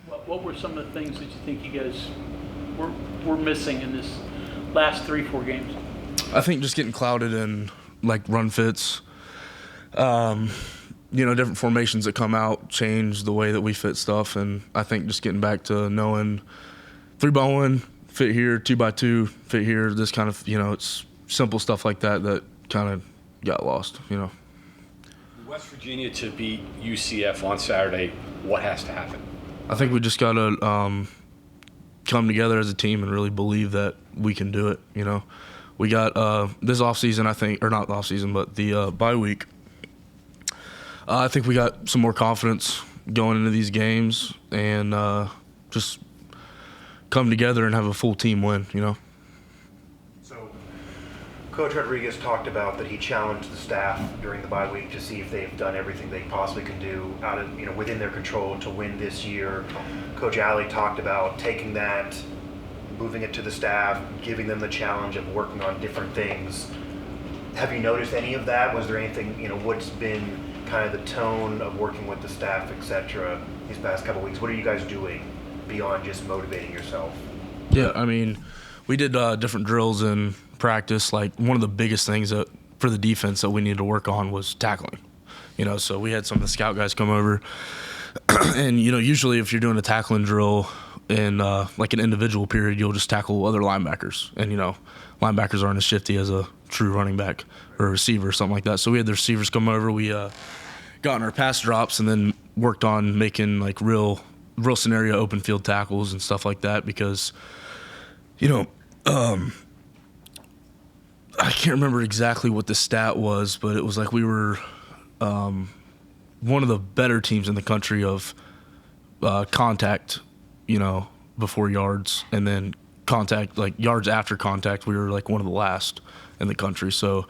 What were some of the things that you think you guys were missing in this last 3-4 games? I think just getting clouded in like run fits, different formations that come out change the way that we fit stuff, and I think just getting back to knowing 3-by-1 fit here, 2-by-2 fit here. This kind of it's simple stuff like that kind of got lost. West Virginia to beat UCF on Saturday, what has to happen? I think we just got to come together as a team and really believe that we can do it. We got this offseason, I think, or not the offseason, but the bye week. I think we got some more confidence going into these games and just come together and have a full team win, So Coach Rodriguez talked about that he challenged the staff during the bye week to see if they've done everything they possibly can do out of within their control to win this year. Coach Alley talked about taking that, moving it to the staff, giving them the challenge of working on different things. Have you noticed any of that? Was there anything, what's been kind of the tone of working with the staff, etc., these past couple of weeks? What are you guys doing beyond just motivating yourself? Yeah, I mean, we did different drills in practice. Like, one of the biggest things for the defense that we needed to work on was tackling. So we had some of the scout guys come over. And, usually if you're doing a tackling drill in like an individual period, you'll just tackle other linebackers. And, linebackers aren't as shifty as a true running back or a receiver or something like that. So we had the receivers come over. We got in our pass drops and then worked on making like real scenario open field tackles and stuff like that because, I can't remember exactly what the stat was, but it was like we were one of the better teams in the country of contact, before yards, and then contact, like yards after contact, we were like one of the last in the country. So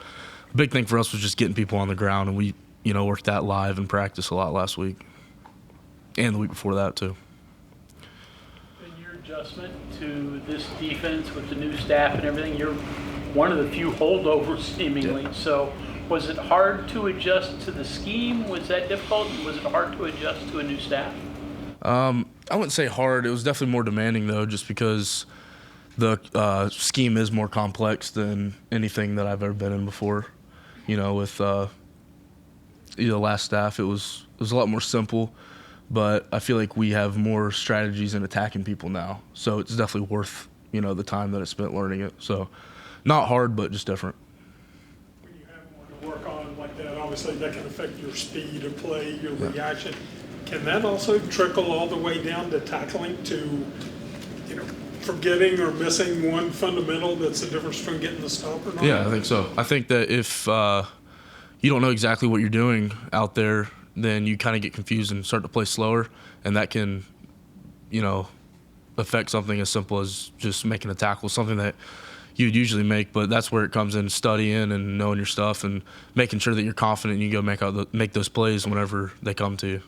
a big thing for us was just getting people on the ground, and we, worked that live in practice a lot last week and the week before that too. And your adjustment to this defense with the new staff and everything, you're one of the few holdovers seemingly. Yeah. So was it hard to adjust to the scheme? Was that difficult? Was it hard to adjust to a new staff? I wouldn't say hard. It was definitely more demanding though, just because the scheme is more complex than anything that I've ever been in before. With the last staff, it was a lot more simple, but I feel like we have more strategies in attacking people now. So it's definitely worth, the time that I spent learning it. So not hard, but just different. When you have one to work on like that, obviously that can affect your speed of play, your reaction. Can that also trickle all the way down to tackling, to forgetting or missing one fundamental that's the difference between getting the stop or not? Yeah, I think so. I think that if you don't know exactly what you're doing out there, then you kind of get confused and start to play slower, and that can, affect something as simple as just making a tackle, something that you'd usually make. But that's where it comes in, studying and knowing your stuff and making sure that you're confident and you go make those plays whenever they come to you.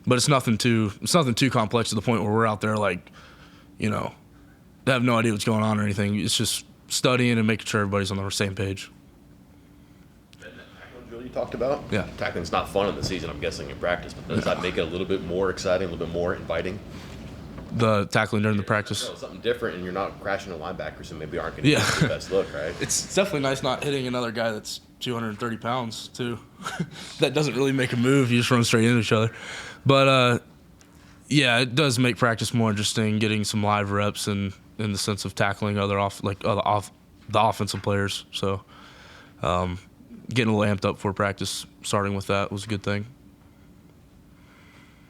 But it's nothing too complex to the point where we're out there like, they have no idea what's going on or anything. It's just studying and making sure everybody's on the same page. You talked about? Yeah. Tackling's not fun in the season, I'm guessing, in practice, but does that make it a little bit more exciting, a little bit more inviting? The tackling during the practice? Something different, and you're not crashing a linebackers who maybe aren't going to get the best look, right? It's definitely nice not hitting another guy that's 230 pounds, too. That doesn't really make a move. You just run straight into each other. But, it does make practice more interesting, getting some live reps and in the sense of tackling the offensive players. So, getting a little amped up for practice, starting with that was a good thing.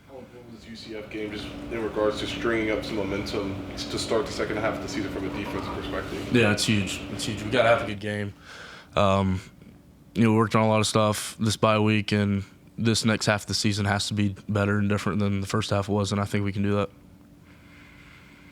How important was this UCF game just in regards to stringing up some momentum to start the second half of the season from a defensive perspective? Yeah, it's huge. It's huge. We got to have a good game. We worked on a lot of stuff this bye week, and this next half of the season has to be better and different than the first half was, and I think we can do that.